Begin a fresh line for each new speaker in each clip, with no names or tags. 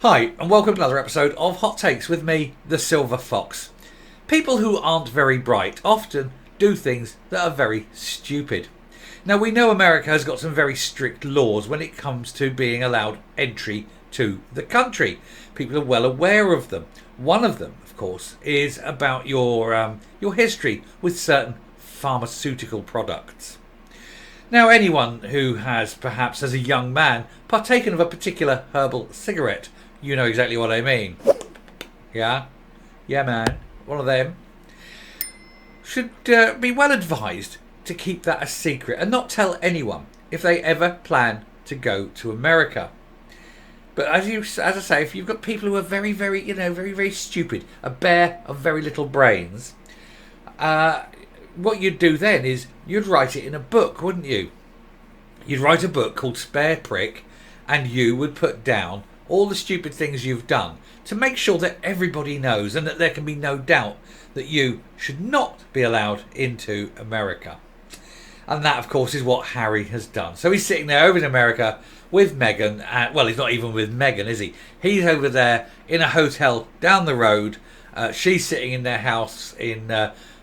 Hi, and welcome to another episode of Hot Takes with me, the Silver Fox. People who aren't very bright often do things that are very stupid. Now, we know America has got some very strict laws when it comes to being allowed entry to the country. People are well aware of them. One of them, of course, is about your history with certain pharmaceutical products. Now, anyone who has, perhaps as a young man, partaken of a particular herbal cigarette, you know exactly what I mean. Yeah? Yeah, man. One of them. Should be well advised to keep that a secret and not tell anyone if they ever plan to go to America. But as I say, if you've got people who are very, very stupid, a bear of very little brains, what you'd do then is you'd write it in a book, wouldn't you? You'd write a book called Spare Prick, and you would put down all the stupid things you've done to make sure that everybody knows and that there can be no doubt that you should not be allowed into America. And that, of course, is what Harry has done. So he's sitting there over in America with Meghan. Well, he's not even with Meghan, is he? He's over there in a hotel down the road. She's sitting in their house in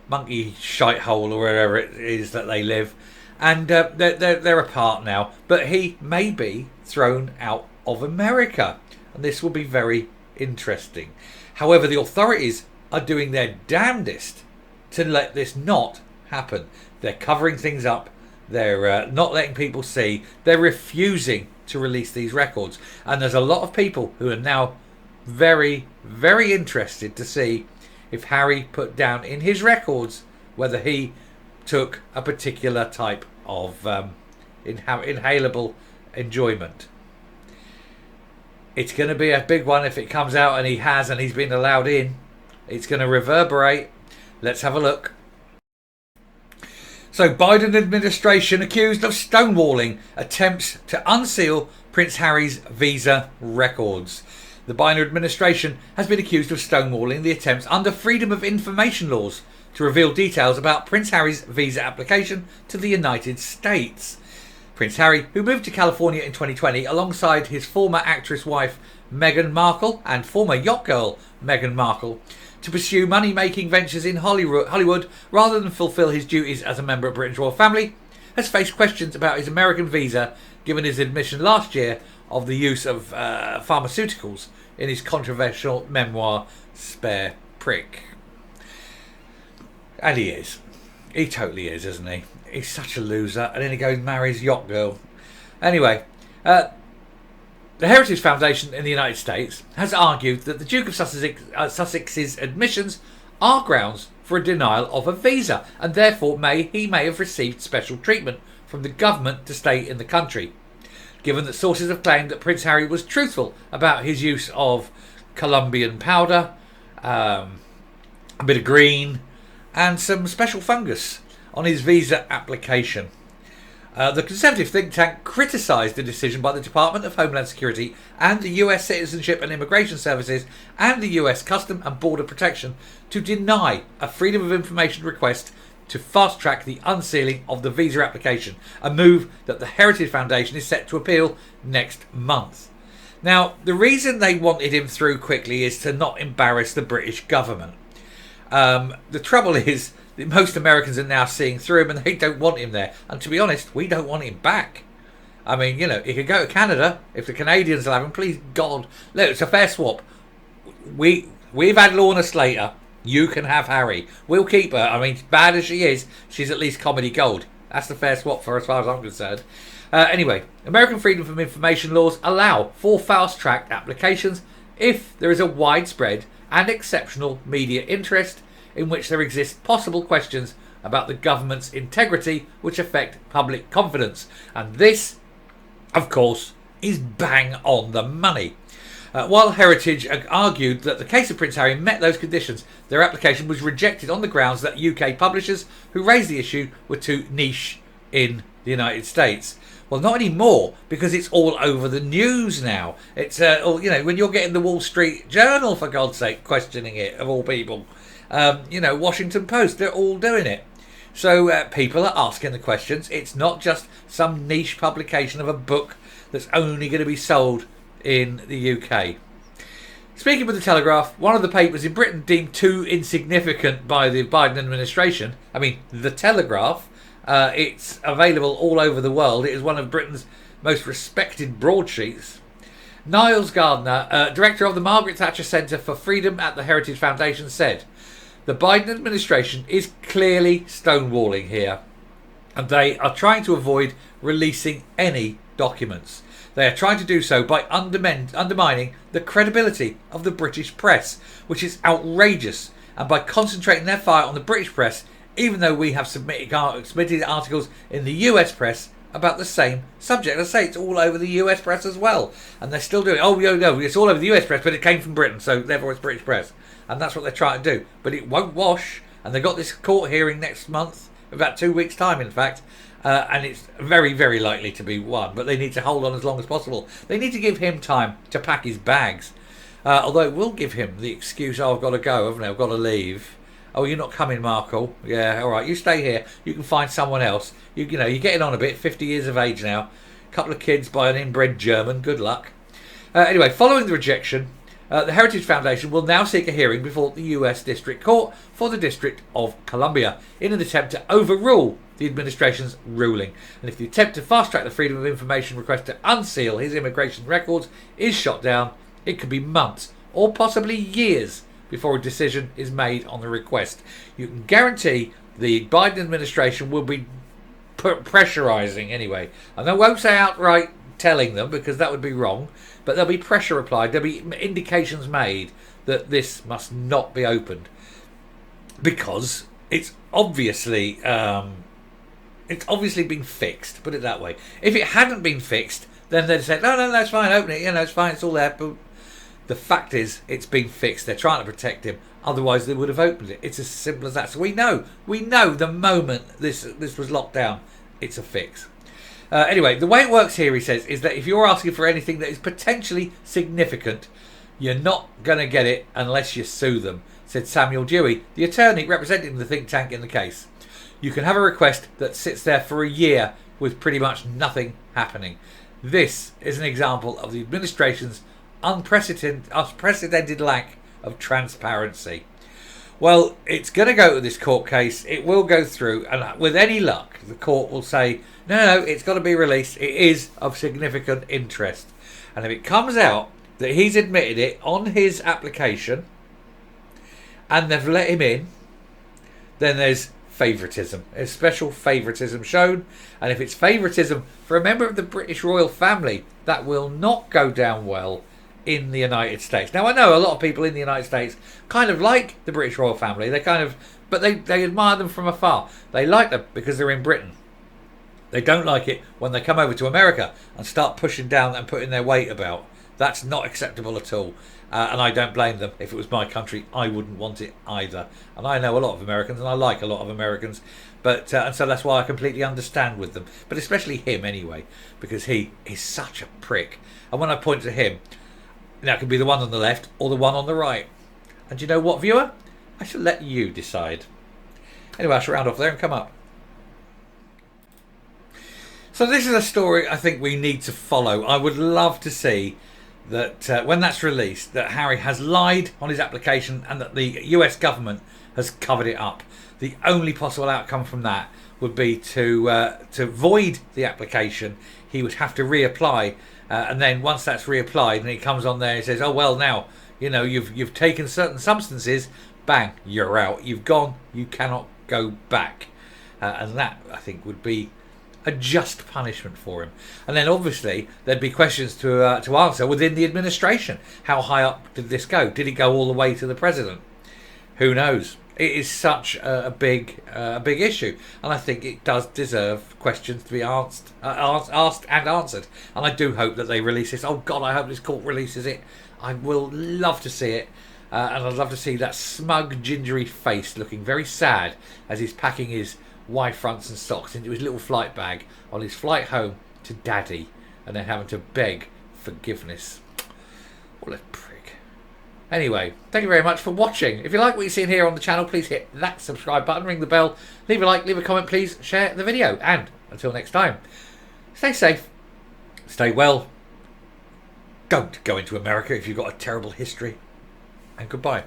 Monkey Shitehole or wherever it is that they live. And they're apart now. But he may be thrown out of America. And this will be very interesting. However, the authorities are doing their damnedest to let this not happen. They're covering things up. They're not letting people see. They're refusing to release these records. And there's a lot of people who are now very, very interested to see if Harry put down in his records whether he took a particular type of inhalable enjoyment. It's going to be a big one if it comes out and he's been allowed in. It's going to reverberate. Let's have a look. So, Biden administration accused of stonewalling attempts to unseal Prince Harry's visa records. The Biden administration has been accused of stonewalling the attempts under Freedom of Information laws to reveal details about Prince Harry's visa application to the United States. Prince Harry, who moved to California in 2020 alongside his former actress wife Meghan Markle and former Yacht-Girl Meghan Markle, to pursue money-making ventures in Hollywood rather than fulfill his duties as a member of Britain's royal family, has faced questions about his American visa given his admission last year of the use of pharmaceuticals in his controversial memoir Spare Prick. And he is. He totally is, isn't he? He's such a loser. And then he goes and marries Yacht-Girl. Anyway, the Heritage Foundation in the United States has argued that the Duke of Sussex's admissions are grounds for a denial of a visa, and therefore he may have received special treatment from the government to stay in the country. Given that sources have claimed that Prince Harry was truthful about his use of Colombian powder, a bit of green, and some special fungus on his visa application. The Conservative think tank criticised the decision by the Department of Homeland Security and the US Citizenship and Immigration Services and the US Custom and Border Protection to deny a Freedom of Information request to fast-track the unsealing of the visa application, a move that the Heritage Foundation is set to appeal next month. Now, the reason they wanted him through quickly is to not embarrass the British government. The trouble is that most Americans are now seeing through him and they don't want him there. And to be honest, we don't want him back. I mean, he could go to Canada if the Canadians will have him. Please, God. Look, it's a fair swap. We've had Lorna Slater. You can have Harry. We'll keep her. I mean, bad as she is, she's at least comedy gold. That's the fair swap for as far as I'm concerned. Anyway, American Freedom of Information laws allow for fast-tracked applications if there is a widespread and exceptional media interest in which there exist possible questions about the government's integrity which affect public confidence. And this, of course, is bang on the money. While Heritage argued that the case of Prince Harry met those conditions, their application was rejected on the grounds that UK publishers who raised the issue were too niche in the United States. Well, not anymore, because it's all over the news now. It's, when you're getting the Wall Street Journal, for God's sake, questioning it, of all people. Washington Post, they're all doing it. So people are asking the questions. It's not just some niche publication of a book that's only going to be sold in the UK. Speaking with the Telegraph, one of the papers in Britain deemed too insignificant by the Biden administration. I mean, the Telegraph, it's available all over the world. It is one of Britain's most respected broadsheets. Niles Gardner, director of the Margaret Thatcher Centre for Freedom at the Heritage Foundation, said, "The Biden administration is clearly stonewalling here, and they are trying to avoid releasing any documents. They are trying to do so by undermining the credibility of the British press, which is outrageous, and by concentrating their fire on the British press, even though we have submitted articles in the US press about the same subject." I say it's all over the US press as well, and they're still doing it. Oh, no, it's all over the US press, but it came from Britain, so therefore it's British press, and that's what they're trying to do. But it won't wash, and they've got this court hearing next month, about 2 weeks' time, in fact. And it's very, very likely to be won, but they need to hold on as long as possible. They need to give him time to pack his bags. Although it will give him the excuse, "Oh, I've got to go, haven't I? I've got to leave." "Oh, you're not coming, Markle?" "Yeah, all right, you stay here. You can find someone else. You know, you're getting on a bit, 50 years of age now. Couple of kids by an inbred German. Good luck." Anyway, following the rejection, the Heritage Foundation will now seek a hearing before the US District Court for the District of Columbia in an attempt to overrule the administration's ruling. And if the attempt to fast-track the Freedom of Information request to unseal his immigration records is shot down, it could be months or possibly years before a decision is made on the request. You can guarantee the Biden administration will be pressurising anyway. And they won't say outright telling them, because that would be wrong, but there'll be pressure applied. There'll be indications made that this must not be opened, because it's obviously been fixed, put it that way. If it hadn't been fixed, then they'd say, no, it's fine, open it, it's fine, it's all there. But the fact is, it's been fixed. They're trying to protect him. Otherwise, they would have opened it. It's as simple as that. So we know the moment this was locked down, it's a fix. Anyway, the way it works here, he says, is that if you're asking for anything that is potentially significant, you're not going to get it unless you sue them, said Samuel Dewey, the attorney representing the think tank in the case. You can have a request that sits there for a year with pretty much nothing happening. This is an example of the administration's unprecedented lack of transparency. Well, it's going to go to this court case. It will go through, and with any luck, the court will say, no, it's got to be released. It is of significant interest. And if it comes out that he's admitted it on his application and they've let him in, then there's favouritism. There's special favouritism shown. And if it's favouritism for a member of the British royal family, that will not go down well in the United States. Now, I know a lot of people in the United States kind of like the British royal family. But they admire them from afar. They like them because they're in Britain. They don't like it when they come over to America and start pushing down and putting their weight about. That's not acceptable at all. And I don't blame them. If it was my country, I wouldn't want it either. And I know a lot of Americans, and I like a lot of Americans. But and so that's why I completely understand with them. But especially him anyway, because he is such a prick. And when I point to him, now it could be the one on the left or the one on the right. And you know what, viewer? I shall let you decide. Anyway, I shall round off there and come up. So this is a story I think we need to follow. I would love to see that when that's released, that Harry has lied on his application and that the US government has covered it up. The only possible outcome from that would be to void the application. He would have to reapply, and then once that's reapplied and he comes on there and says, "Oh well, now you've taken certain substances, bang, you're out. You've gone. You cannot go back," and that I think would be a just punishment for him. And then obviously there'd be questions to answer within the administration. How high up did this go? Did it go all the way to the president? Who knows? It is such a big issue, and I think it does deserve questions to be asked and answered. And I do hope that they release this. Oh God, I hope this court releases it. I will love to see it, and I'd love to see that smug, gingery face looking very sad as he's packing his Y fronts and socks into his little flight bag on his flight home to Daddy, and then having to beg forgiveness. What a prick. Anyway, thank you very much for watching. If you like what you're seeing here on the channel, please hit that subscribe button, ring the bell, leave a like, leave a comment, please share the video. And until next time, stay safe, stay well. Don't go into America if you've got a terrible history. and goodbye.